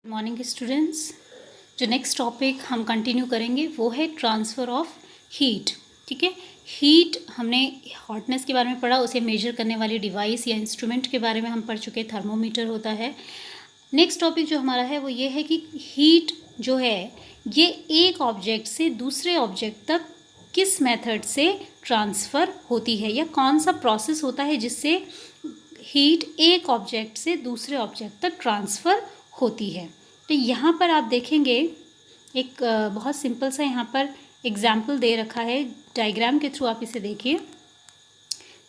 Morning students. जो next topic हम continue करेंगे वो है ट्रांसफ़र ऑफ हीट। ठीक है, हीट हमने हॉटनेस के बारे में पढ़ा, उसे मेजर करने वाली डिवाइस या इंस्ट्रूमेंट के बारे में हम पढ़ चुके। थर्मोमीटर होता है। नेक्स्ट टॉपिक जो हमारा है वो ये है कि हीट जो है ये एक ऑब्जेक्ट से दूसरे ऑब्जेक्ट तक किस मेथड से ट्रांसफ़र होती है, या कौन सा प्रोसेस होता है जिससे हीट एक ऑब्जेक्ट से दूसरे ऑब्जेक्ट तक ट्रांसफ़र होती है। तो यहाँ पर आप देखेंगे एक बहुत सिंपल सा यहाँ पर एग्जाम्पल दे रखा है, डायग्राम के थ्रू आप इसे देखिए।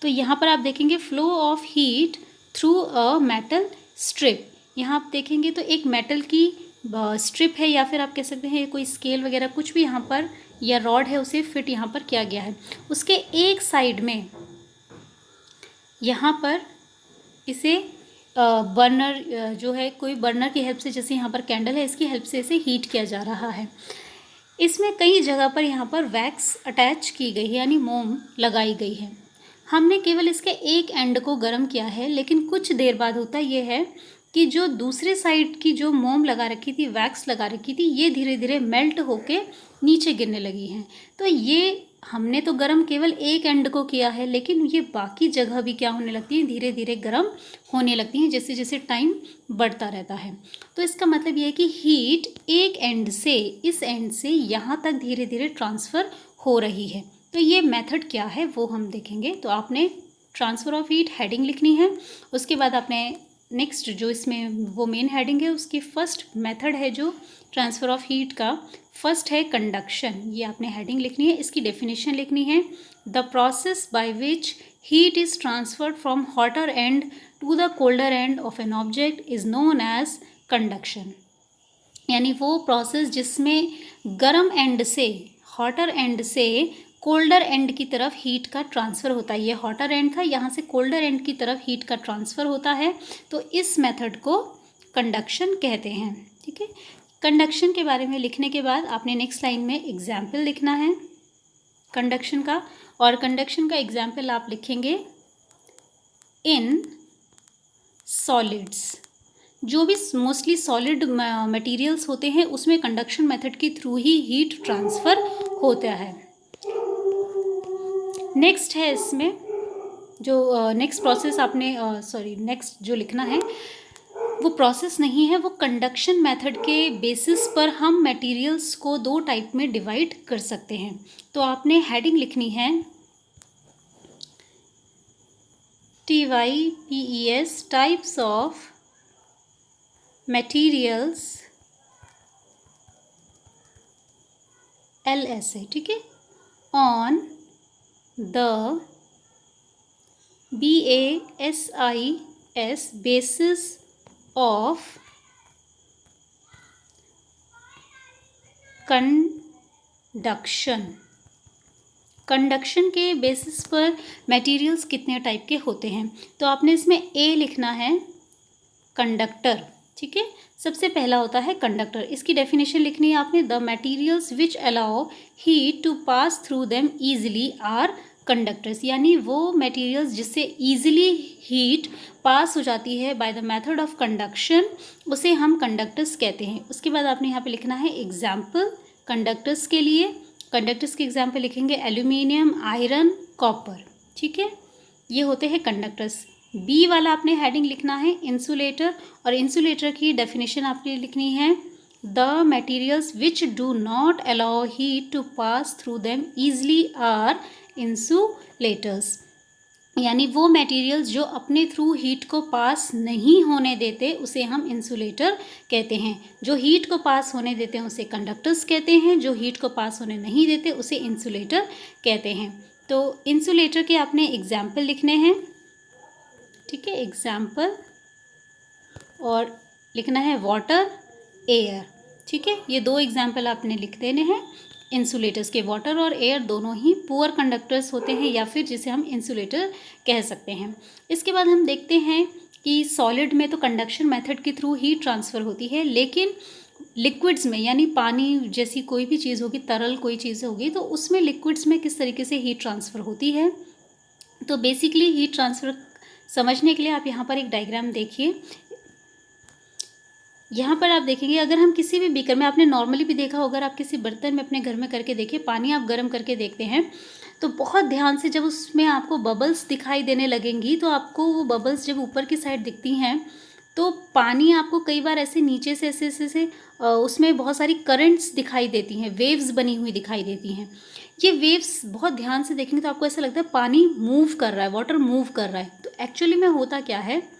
तो यहाँ पर आप देखेंगे flow of heat through a metal strip. यहाँ आप देखेंगे तो एक मेटल की स्ट्रिप है, या फिर आप कह सकते हैं कोई स्केल वगैरह कुछ भी यहाँ पर या रॉड है, उसे फिट यहाँ पर किया गया है। उसके एक साइड में यहाँ पर इसे बर्नर जो है, कोई बर्नर की हेल्प से, जैसे यहाँ पर कैंडल है, इसकी हेल्प से इसे हीट किया जा रहा है। इसमें कई जगह पर यहाँ पर वैक्स अटैच की गई है, यानी मोम लगाई गई है। हमने केवल इसके एक एंड को गर्म किया है, लेकिन कुछ देर बाद होता ये है कि जो दूसरे साइड की जो मोम लगा रखी थी, वैक्स लगा रखी थी, ये धीरे धीरे मेल्ट होके नीचे गिरने लगी हैं। तो ये हमने तो गर्म केवल एक एंड को किया है, लेकिन ये बाकी जगह भी क्या होने लगती हैं, धीरे धीरे गर्म होने लगती हैं जैसे जैसे टाइम बढ़ता रहता है। तो इसका मतलब ये है कि हीट एक एंड से इस एंड से यहाँ तक धीरे धीरे ट्रांसफ़र हो रही है। तो ये मेथड क्या है वो हम देखेंगे। तो आपने ट्रांसफ़र ऑफ हीट हेडिंग लिखनी है। उसके बाद आपने नेक्स्ट जो इसमें वो मेन हेडिंग है, उसकी फर्स्ट मेथड है जो ट्रांसफ़र ऑफ हीट का, फर्स्ट है कंडक्शन। ये आपने हेडिंग लिखनी है, इसकी डेफिनेशन लिखनी है। The process by which heat is transferred from hotter end to the colder end of an object is known as conduction. यानी वो प्रोसेस जिसमें गर्म एंड से, हॉटर एंड से कोल्डर एंड की तरफ हीट का ट्रांसफ़र होता है। ये हॉटर एंड था, यहाँ से कोल्डर एंड की तरफ हीट का ट्रांसफ़र होता है। तो इस मेथड को कंडक्शन कहते हैं। ठीक है, कंडक्शन के बारे में लिखने के बाद आपने नेक्स्ट लाइन में एग्जाम्पल लिखना है कंडक्शन का, और कंडक्शन का एग्जाम्पल आप लिखेंगे इन सॉलिड्स। जो भी मोस्टली सॉलिड मटेरियल्स होते हैं उसमें कंडक्शन मेथड के थ्रू ही हीट ट्रांसफ़र होता है। नेक्स्ट है इसमें जो नेक्स्ट प्रोसेस आपने नेक्स्ट जो लिखना है वो प्रोसेस नहीं है, वो कंडक्शन मेथड के बेसिस पर हम मटेरियल्स को दो टाइप में डिवाइड कर सकते हैं। तो आपने हेडिंग लिखनी है TYPES types of materials LSA। ठीक है, on the BASIS basis of conduction. Conduction के बेसिस पर मटेरियल्स कितने टाइप के होते हैं। तो आपने इसमें A लिखना है कंडक्टर। ठीक है, सबसे पहला होता है कंडक्टर। इसकी डेफिनेशन लिखनी है आपने, the materials which allow heat to pass through them easily are conductors. यानी वो मटेरियल्स जिससे ईजिली हीट पास हो जाती है by the method of conduction, उसे हम कंडक्टर्स कहते हैं। उसके बाद आपने यहाँ पे लिखना है एग्जाम्पल कंडक्टर्स के लिए। कंडक्टर्स के एग्जाम्पल लिखेंगे एल्यूमिनियम, आयरन, कॉपर। ठीक है, ये होते हैं कंडक्टर्स। बी वाला आपने हेडिंग लिखना है इंसुलेटर, और इंसुलेटर की डेफिनेशन आपने लिखनी है the materials which do not allow heat to pass through them easily are insulators. यानी वो मटेरियल्स जो अपने थ्रू हीट को पास नहीं होने देते उसे हम इंसुलेटर कहते हैं। जो हीट को पास होने देते हैं उसे कंडक्टर्स कहते हैं, जो हीट को पास होने नहीं देते उसे इंसुलेटर कहते हैं। तो इंसुलेटर के आपने एग्जाम्पल लिखने हैं। ठीक है, एग्जाम्पल, और लिखना है वाटर, एयर। ठीक है, ये दो एग्जाम्पल आपने लिख देने हैं इंसुलेटर्स के। वाटर और एयर दोनों ही पुअर कंडक्टर्स होते हैं, या फिर जिसे हम इंसुलेटर कह सकते हैं। इसके बाद हम देखते हैं कि सॉलिड में तो कंडक्शन मेथड के थ्रू हीट ट्रांसफ़र होती है, लेकिन लिक्विड्स में, यानी पानी जैसी कोई भी चीज़ होगी, तरल कोई चीज़ होगी, तो उसमें लिक्विड्स में किस तरीके से हीट ट्रांसफ़र होती है। तो बेसिकली हीट ट्रांसफ़र समझने के लिए आप यहाँ पर एक डायग्राम देखिए। यहाँ पर आप देखेंगे अगर हम किसी भी बीकर में, आपने नॉर्मली भी देखा होगा, अगर आप किसी बर्तन में अपने घर में करके देखिए, पानी आप गर्म करके देखते हैं तो बहुत ध्यान से जब उसमें आपको बबल्स दिखाई देने लगेंगी, तो आपको वो बबल्स जब ऊपर की साइड दिखती हैं तो पानी आपको कई बार ऐसे नीचे से ऐसे ऐसे ऐसे उसमें बहुत सारी करंट्स दिखाई देती हैं, वेव्स बनी हुई दिखाई देती हैं। ये वेव्स बहुत ध्यान से देखेंगे तो आपको ऐसा लगता है पानी मूव कर रहा है, वाटर मूव कर रहा है। तो एक्चुअली में होता क्या है,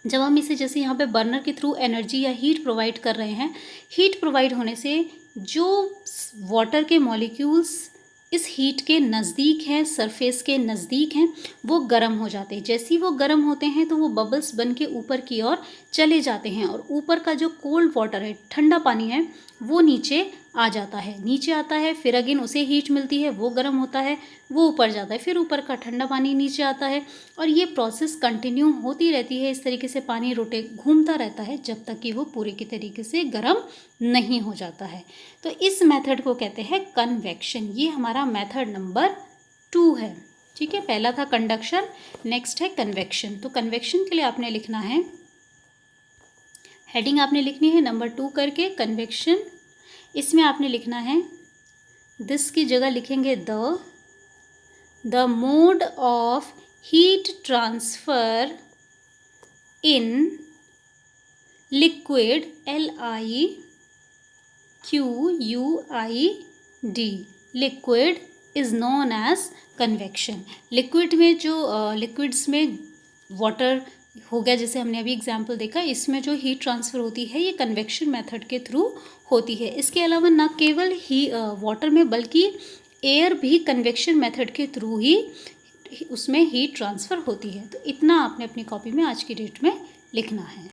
जब हम इसे जैसे यहाँ पे बर्नर के थ्रू एनर्जी या हीट प्रोवाइड कर रहे हैं, हीट प्रोवाइड होने से जो वाटर के मॉलिक्यूल्स इस हीट के नज़दीक हैं, सरफेस के नज़दीक हैं, वो गर्म हो जाते हैं। जैसे ही वो गर्म होते हैं तो वो बबल्स बन के ऊपर की ओर चले जाते हैं और ऊपर का जो कोल्ड वाटर है, ठंडा पानी है, वो नीचे आ जाता है, नीचे आता है, फिर अगेन उसे हीट मिलती है, वो गर्म होता है, वो ऊपर जाता है, फिर ऊपर का ठंडा पानी नीचे आता है और ये प्रोसेस कंटिन्यू होती रहती है। इस तरीके से पानी घूमता रहता है जब तक कि वो पूरे के तरीके से गर्म नहीं हो जाता है। तो इस मेथड को कहते हैं कन्वेक्शन। ये हमारा मेथड नंबर 2 है। ठीक है, पहला था कंडक्शन, नेक्स्ट है कन्वेक्शन। तो कन्वेक्शन के लिए आपने लिखना है, हेडिंग आपने लिखनी है नंबर 2 करके, कन्वेक्शन। इसमें आपने लिखना है, दिस की जगह लिखेंगे the mode of heat transfer in liquid, LIQUID, liquid is known as convection. Liquid में जो लिक्विड्स में वाटर हो गया, जैसे हमने अभी एग्जाम्पल देखा, इसमें जो हीट ट्रांसफ़र होती है ये कन्वेक्शन मेथड के थ्रू होती है। इसके अलावा न केवल वाटर में बल्कि एयर भी कन्वेक्शन मेथड के थ्रू ही उसमें हीट ट्रांसफ़र होती है। तो इतना आपने अपनी कॉपी में आज की डेट में लिखना है।